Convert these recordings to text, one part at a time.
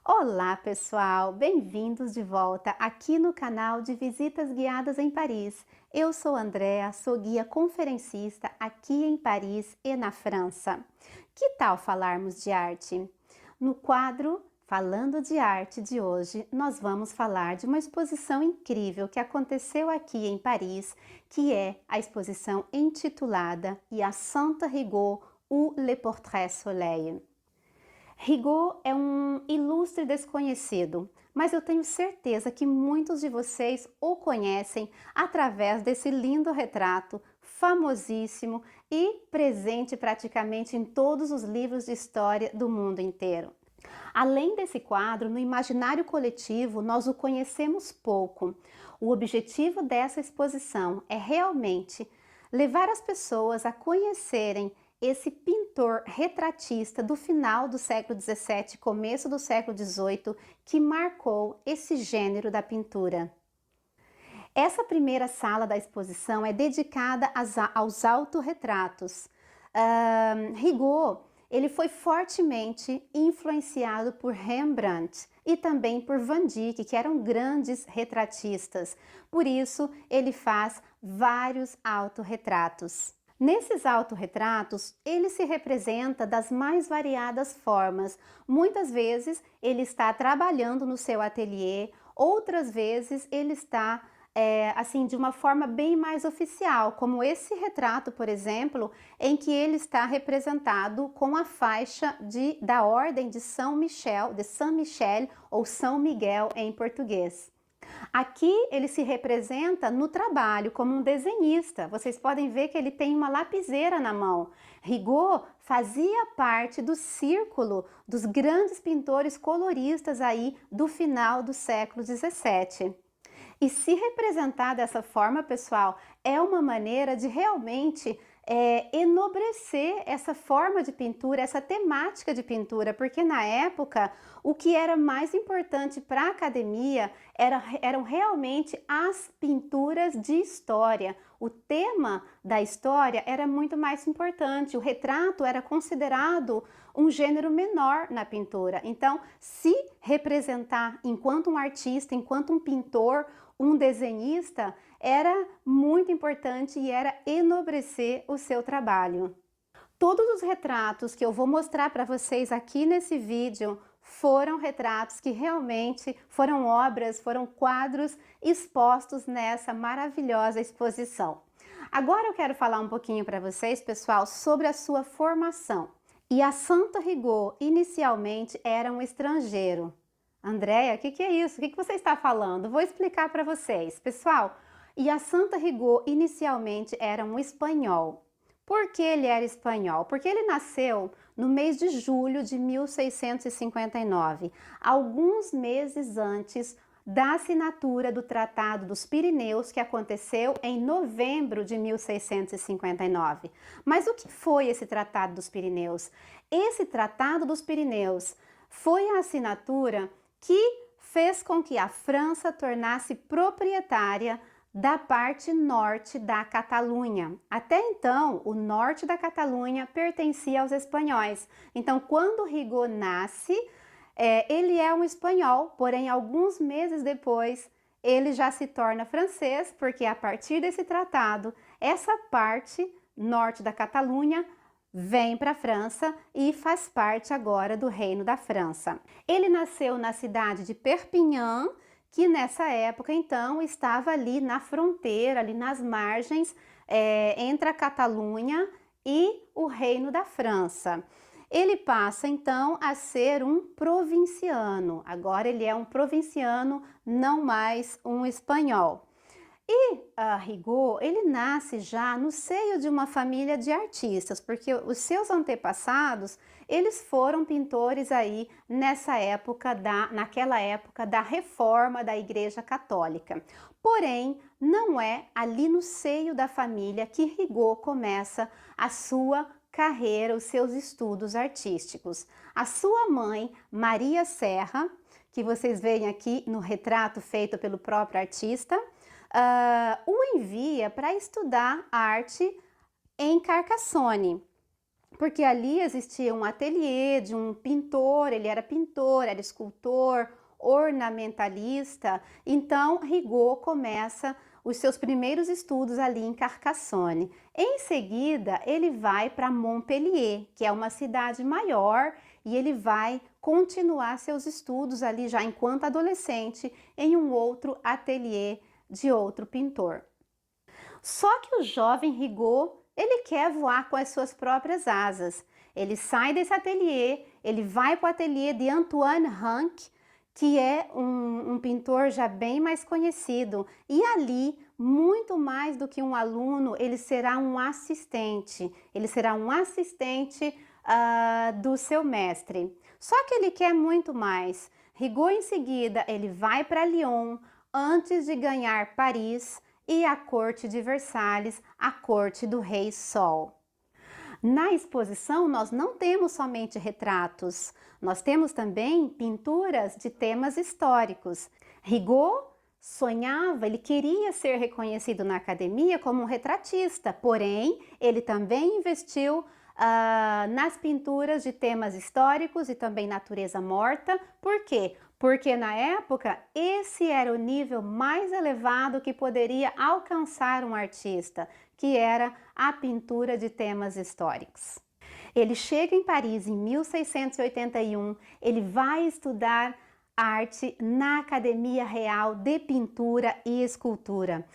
Olá, pessoal! Bem-vindos de volta aqui no canal de Visitas Guiadas em Paris. Eu sou Andréa, sou guia conferencista aqui em Paris e na França. Que tal falarmos de arte? No quadro Falando de Arte de hoje, nós vamos falar de uma exposição incrível que aconteceu aqui em Paris, que é a exposição intitulada E a Santa Rigaud ou Le Portrait Soleil. Rigaud é um ilustre desconhecido, mas eu tenho certeza que muitos de vocês o conhecem através desse lindo retrato, famosíssimo e presente praticamente em todos os livros de história do mundo inteiro. Além desse quadro, no imaginário coletivo nós o conhecemos pouco. O objetivo dessa exposição é realmente levar as pessoas a conhecerem esse pintor retratista do final do século XVII, começo do século XVIII, que marcou esse gênero da pintura. Essa primeira sala da exposição é dedicada aos autorretratos. Rigaud, ele foi fortemente influenciado por Rembrandt e também por Van Dyck, que eram grandes retratistas. Por isso, ele faz vários autorretratos. Nesses autorretratos, ele se representa das mais variadas formas. Muitas vezes ele está trabalhando no seu ateliê, outras vezes ele está assim, de uma forma bem mais oficial, como esse retrato, por exemplo, em que ele está representado com a faixa da Ordem de São Michel, de Saint Michel ou São Miguel em português. Aqui ele se representa no trabalho como um desenhista. Vocês podem ver que ele tem uma lapiseira na mão. Rigaud fazia parte do círculo dos grandes pintores coloristas aí do final do século XVII. E se representar dessa forma, pessoal, é uma maneira de realmente enobrecer essa forma de pintura, essa temática de pintura, porque na época o que era mais importante para a academia eram realmente as pinturas de história. O tema da história era muito mais importante, o retrato era considerado um gênero menor na pintura. Então, se representar enquanto um artista, enquanto um pintor, um desenhista, era muito importante e era enobrecer o seu trabalho. Todos os retratos que eu vou mostrar para vocês aqui nesse vídeo foram retratos que realmente foram obras, foram quadros expostos nessa maravilhosa exposição. Agora eu quero falar um pouquinho para vocês, pessoal, sobre a sua formação. E a Santa Rigaud inicialmente era um estrangeiro. Andréia, o que é isso? O que você está falando? Vou explicar para vocês. Pessoal, e a Santa Rigaud inicialmente era um espanhol. Por que ele era espanhol? Porque ele nasceu no mês de julho de 1659, alguns meses antes da assinatura do Tratado dos Pirineus, que aconteceu em novembro de 1659. Mas o que foi esse Tratado dos Pirineus? Esse Tratado dos Pirineus foi a assinatura que fez com que a França tornasse proprietária da parte norte da Catalunha. Até então, o norte da Catalunha pertencia aos espanhóis. Então, quando Rigaud nasce, ele é um espanhol, porém, alguns meses depois, ele já se torna francês, porque a partir desse tratado, essa parte norte da Catalunha vem para a França e faz parte agora do Reino da França. Ele nasceu na cidade de Perpignan, que nessa época então estava ali na fronteira, ali nas margens entre a Catalunha e o Reino da França. Ele passa então a ser um provinciano, agora ele é um provinciano, não mais um espanhol. E Rigaud, ele nasce já no seio de uma família de artistas, porque os seus antepassados, eles foram pintores aí naquela época da reforma da Igreja Católica. Porém, não é ali no seio da família que Rigaud começa a sua carreira, os seus estudos artísticos. A sua mãe, Maria Serra, que vocês veem aqui no retrato feito pelo próprio artista, o envia para estudar arte em Carcassonne. porque ali existia um ateliê de um pintor, era escultor, ornamentalista. Então, Rigaud começa os seus primeiros estudos ali em Carcassonne. Em seguida, ele vai para Montpellier, que é uma cidade maior, e ele vai continuar seus estudos ali já enquanto adolescente em um outro ateliê de outro pintor. Só que o jovem Rigaud, ele quer voar com as suas próprias asas. Ele sai desse ateliê, ele vai para o ateliê de Antoine Ranc, que é um pintor já bem mais conhecido. E ali, muito mais do que um aluno, ele será um assistente. Ele será um assistente do seu mestre. Só que ele quer muito mais. Rigaud, em seguida, ele vai para Lyon antes de ganhar Paris e a corte de Versalhes, a corte do rei Sol. Na exposição, nós não temos somente retratos, nós temos também pinturas de temas históricos. Rigaud sonhava, ele queria ser reconhecido na academia como um retratista, porém, ele também investiu nas pinturas de temas históricos e também natureza morta. Por quê? Porque na época esse era o nível mais elevado que poderia alcançar um artista, que era a pintura de temas históricos. Ele chega em Paris em 1681, ele vai estudar arte na Academia Real de Pintura e Escultura.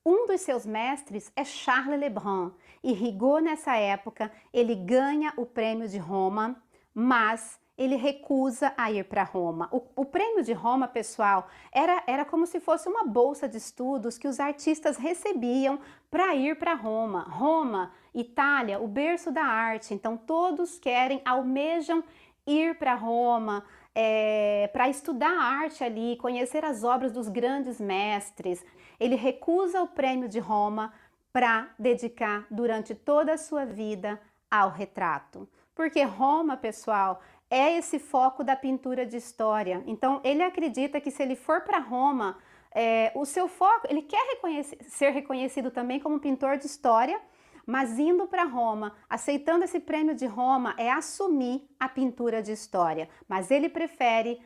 Um dos seus mestres é Charles Lebrun, e Rigaud nessa época ele ganha o prêmio de Roma, mas ele recusa a ir para Roma. O prêmio de Roma, pessoal, era como se fosse uma bolsa de estudos que os artistas recebiam para ir para Roma. Roma, Itália, o berço da arte, então todos querem, almejam ir para Roma, para estudar arte ali, conhecer as obras dos grandes mestres. Ele recusa o prêmio de Roma para dedicar durante toda a sua vida ao retrato. Porque Roma, pessoal, é esse foco da pintura de história. Então, ele acredita que se ele for para Roma, o seu foco, ele quer ser reconhecido também como pintor de história, mas indo para Roma, aceitando esse prêmio de Roma, é assumir a pintura de história. Mas ele prefere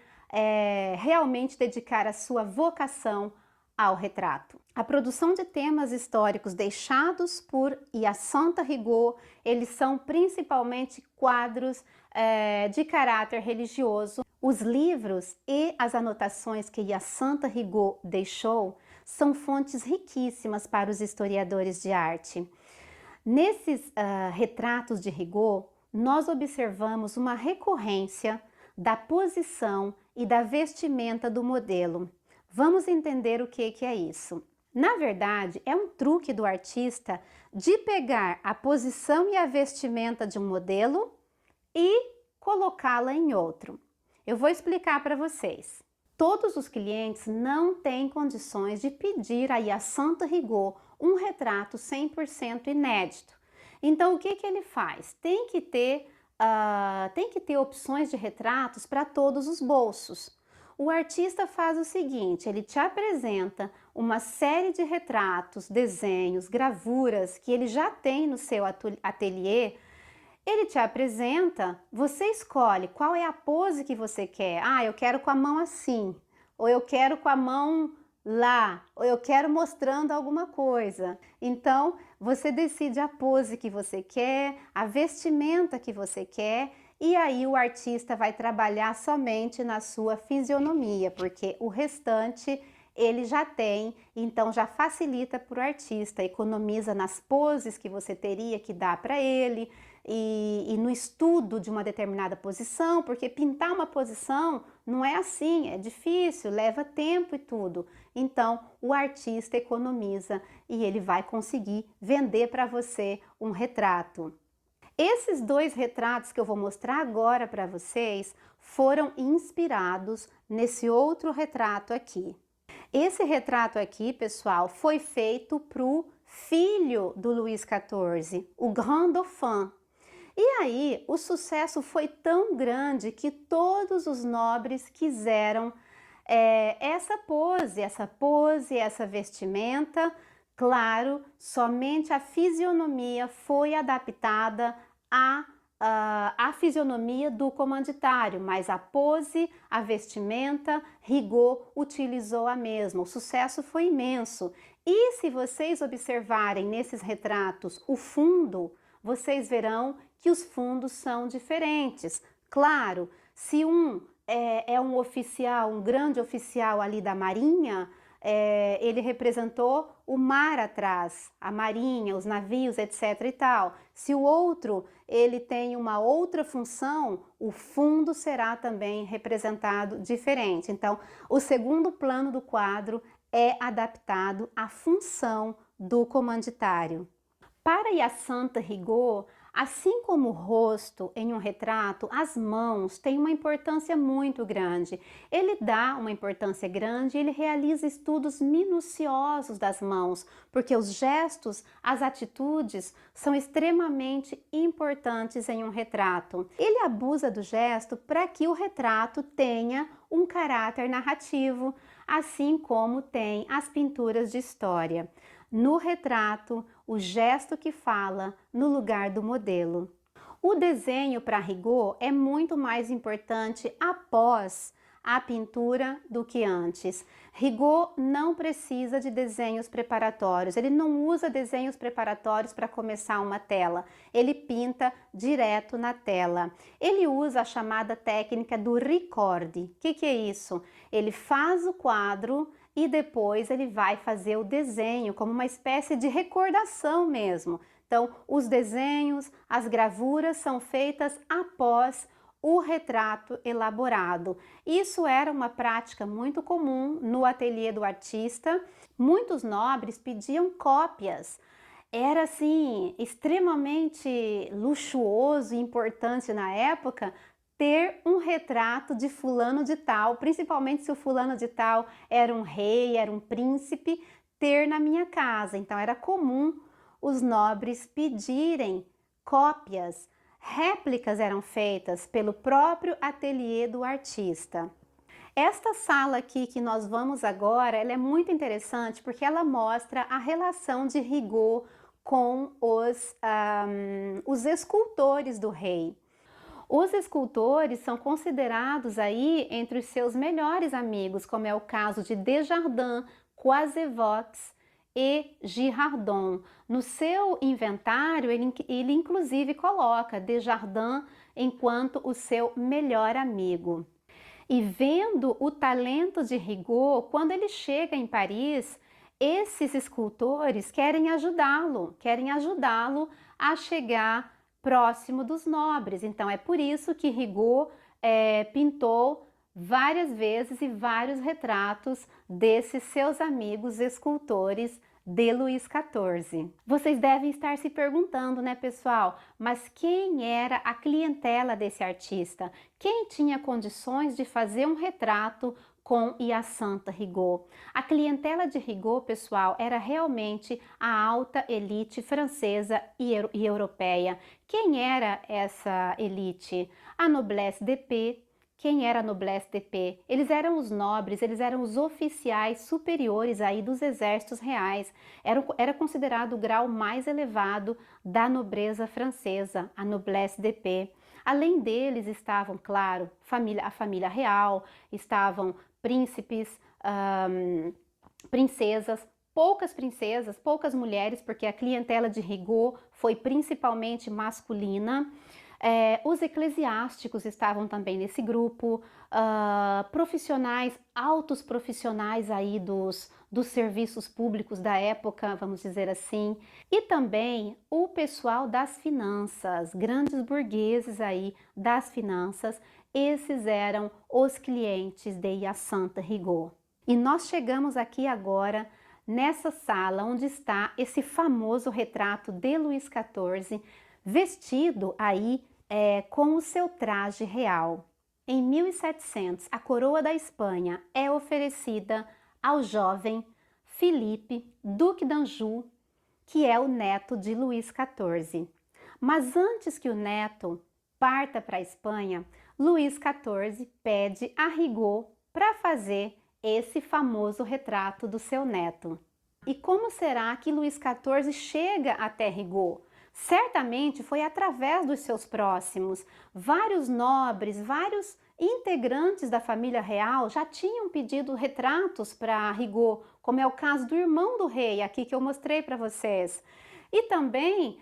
realmente dedicar a sua vocação ao retrato. A produção de temas históricos deixados por Hyacinthe Rigaud, eles são principalmente quadros de caráter religioso. Os livros e as anotações que Hyacinthe Rigaud deixou são fontes riquíssimas para os historiadores de arte. Nesses retratos de Rigaud, nós observamos uma recorrência da posição e da vestimenta do modelo. Vamos entender o que é isso. Na verdade, é um truque do artista de pegar a posição e a vestimenta de um modelo e colocá-la em outro. Eu vou explicar para vocês. Todos os clientes não têm condições de pedir a Hyacinthe Rigaud um retrato 100% inédito. Então, o que ele faz? Tem que ter opções de retratos para todos os bolsos. O artista faz o seguinte, ele te apresenta uma série de retratos, desenhos, gravuras que ele já tem no seu ateliê. Ele te apresenta, você escolhe qual é a pose que você quer. Ah, eu quero com a mão assim, ou eu quero com a mão lá, ou eu quero mostrando alguma coisa. Então, você decide a pose que você quer, a vestimenta que você quer, e aí o artista vai trabalhar somente na sua fisionomia, porque o restante ele já tem, então já facilita para o artista, economiza nas poses que você teria que dar para ele e no estudo de uma determinada posição, porque pintar uma posição não é assim, é difícil, leva tempo e tudo. Então o artista economiza e ele vai conseguir vender para você um retrato. Esses dois retratos que eu vou mostrar agora para vocês foram inspirados nesse outro retrato aqui. Esse retrato aqui, pessoal, foi feito para o filho do Luís XIV, o Grand Dauphin. E aí, o sucesso foi tão grande que todos os nobres quiseram essa pose, essa vestimenta. Claro, somente a fisionomia foi adaptada a fisionomia do comanditário, mas a pose, a vestimenta, Rigaud utilizou a mesma. O sucesso foi imenso. E se vocês observarem nesses retratos o fundo, vocês verão que os fundos são diferentes. Claro, se é um oficial, um grande oficial ali da Marinha, ele representou o mar atrás, a marinha, os navios, etc e tal. Se o outro, ele tem uma outra função, o fundo será também representado diferente. Então, o segundo plano do quadro é adaptado à função do comanditário. Para Hyacinthe Rigaud, assim como o rosto em um retrato, as mãos têm uma importância muito grande. Ele dá uma importância grande, ele realiza estudos minuciosos das mãos, porque os gestos, as atitudes são extremamente importantes em um retrato. Ele abusa do gesto para que o retrato tenha um caráter narrativo, assim como tem as pinturas de história. No retrato, o gesto que fala no lugar do modelo. O desenho para Rigaud é muito mais importante após a pintura do que antes. Rigaud não precisa de desenhos preparatórios, ele não usa desenhos preparatórios para começar uma tela, ele pinta direto na tela. Ele usa a chamada técnica do ricordi. O que é isso? Ele faz o quadro e depois ele vai fazer o desenho como uma espécie de recordação mesmo. Então, os desenhos, as gravuras são feitas após o retrato elaborado. Isso era uma prática muito comum no ateliê do artista. Muitos nobres pediam cópias. Era assim extremamente luxuoso e importante na época ter um retrato de fulano de tal, principalmente se o fulano de tal era um rei, era um príncipe, ter na minha casa. Então era comum os nobres pedirem cópias. Réplicas eram feitas pelo próprio ateliê do artista. Esta sala aqui que nós vamos agora, ela é muito interessante porque ela mostra a relação de Rigaud com os escultores do rei. Os escultores são considerados aí entre os seus melhores amigos, como é o caso de Desjardins, Coisevaux e Girardon. No seu inventário, ele inclusive coloca Desjardins enquanto o seu melhor amigo. E vendo o talento de Rigaud, quando ele chega em Paris, esses escultores querem ajudá-lo a chegar próximo dos nobres. Então é por isso que Rigaud pintou várias vezes e vários retratos desses seus amigos escultores de Luís XIV. Vocês devem estar se perguntando, né, pessoal? Mas quem era a clientela desse artista? Quem tinha condições de fazer um retrato com Hyacinthe Rigaud? A clientela de Rigaud, pessoal, era realmente a alta elite francesa e europeia. Quem era essa elite? A noblesse d'épée. Quem era a noblesse d'épée? Eles eram os nobres, eles eram os oficiais superiores aí dos exércitos reais. Era considerado o grau mais elevado da nobreza francesa, a noblesse d'épée. Além deles estavam, claro, a família real, estavam príncipes, princesas, poucas mulheres, porque a clientela de Rigaud foi principalmente masculina. Os eclesiásticos estavam também nesse grupo, profissionais, altos profissionais aí dos serviços públicos da época, vamos dizer assim, e também o pessoal das finanças, grandes burgueses aí das finanças, esses eram os clientes de Hyacinthe Rigaud. E nós chegamos aqui agora nessa sala onde está esse famoso retrato de Luís XIV, vestido aí com o seu traje real. Em 1700, a coroa da Espanha é oferecida ao jovem Filipe, Duque d'Anjou, que é o neto de Luís XIV. Mas antes que o neto parta para a Espanha, Luís XIV pede a Rigaud para fazer esse famoso retrato do seu neto. E como será que Luís XIV chega até Rigaud? Certamente foi através dos seus próximos. Vários nobres, vários integrantes da família real já tinham pedido retratos para Rigaud, como é o caso do irmão do rei, aqui que eu mostrei para vocês. E também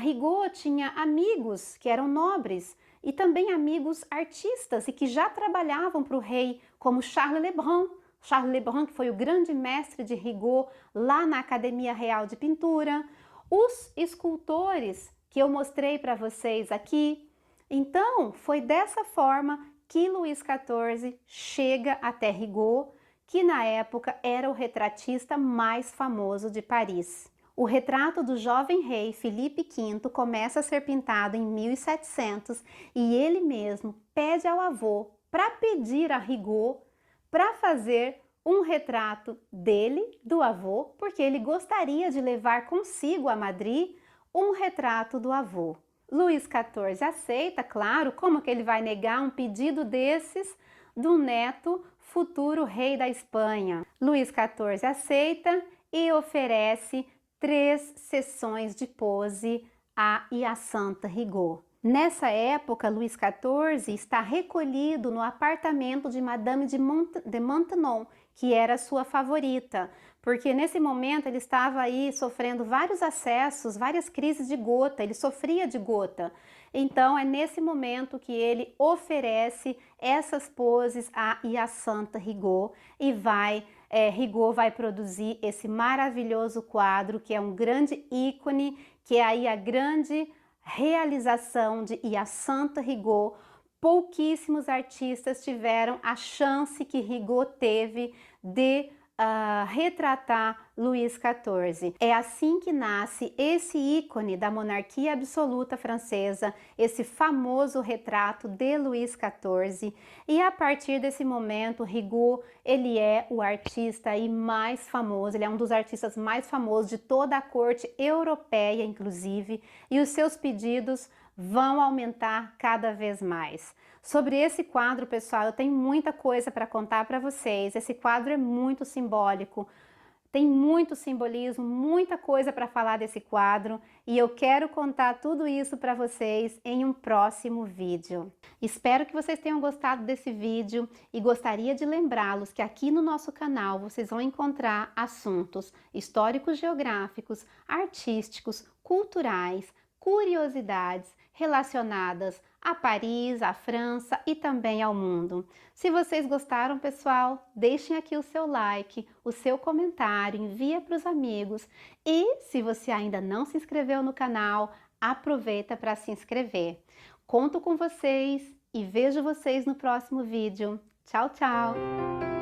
Rigaud tinha amigos que eram nobres e também amigos artistas e que já trabalhavam para o rei, como Charles Lebrun. Charles Lebrun, que foi o grande mestre de Rigaud lá na Academia Real de Pintura. Os escultores que eu mostrei para vocês aqui. Então, foi dessa forma que Luís XIV chega até Rigaud, que na época era o retratista mais famoso de Paris. O retrato do jovem rei Filipe V começa a ser pintado em 1700 e ele mesmo pede ao avô para pedir a Rigaud para fazer um retrato dele, do avô, porque ele gostaria de levar consigo a Madrid um retrato do avô. Luís XIV aceita, claro, como que ele vai negar um pedido desses do neto, futuro rei da Espanha? Luís XIV aceita e oferece 3 sessões de pose a Hyacinthe Rigaud. Nessa época, Luís XIV está recolhido no apartamento de Madame de Maintenon, que era sua favorita, porque nesse momento ele estava aí sofrendo vários acessos, várias crises de gota, ele sofria de gota. Então é nesse momento que ele oferece essas poses a Hyacinthe Rigaud e Rigaud vai produzir esse maravilhoso quadro, que é um grande ícone, que é aí a grande realização de Hyacinthe Rigaud. Pouquíssimos artistas tiveram a chance que Rigaud teve de retratar Luís XIV. É assim que nasce esse ícone da monarquia absoluta francesa, esse famoso retrato de Luís XIV, e a partir desse momento Rigaud, ele é o artista aí mais famoso, ele é um dos artistas mais famosos de toda a corte europeia, inclusive, e os seus pedidos vão aumentar cada vez mais. Sobre esse quadro, pessoal, eu tenho muita coisa para contar para vocês. Esse quadro é muito simbólico, tem muito simbolismo, muita coisa para falar desse quadro e eu quero contar tudo isso para vocês em um próximo vídeo. Espero que vocês tenham gostado desse vídeo e gostaria de lembrá-los que aqui no nosso canal vocês vão encontrar assuntos históricos, geográficos, artísticos, culturais, curiosidades relacionadas a Paris, à França e também ao mundo. Se vocês gostaram, pessoal, deixem aqui o seu like, o seu comentário, envia para os amigos e se você ainda não se inscreveu no canal, aproveita para se inscrever. Conto com vocês e vejo vocês no próximo vídeo. Tchau, tchau!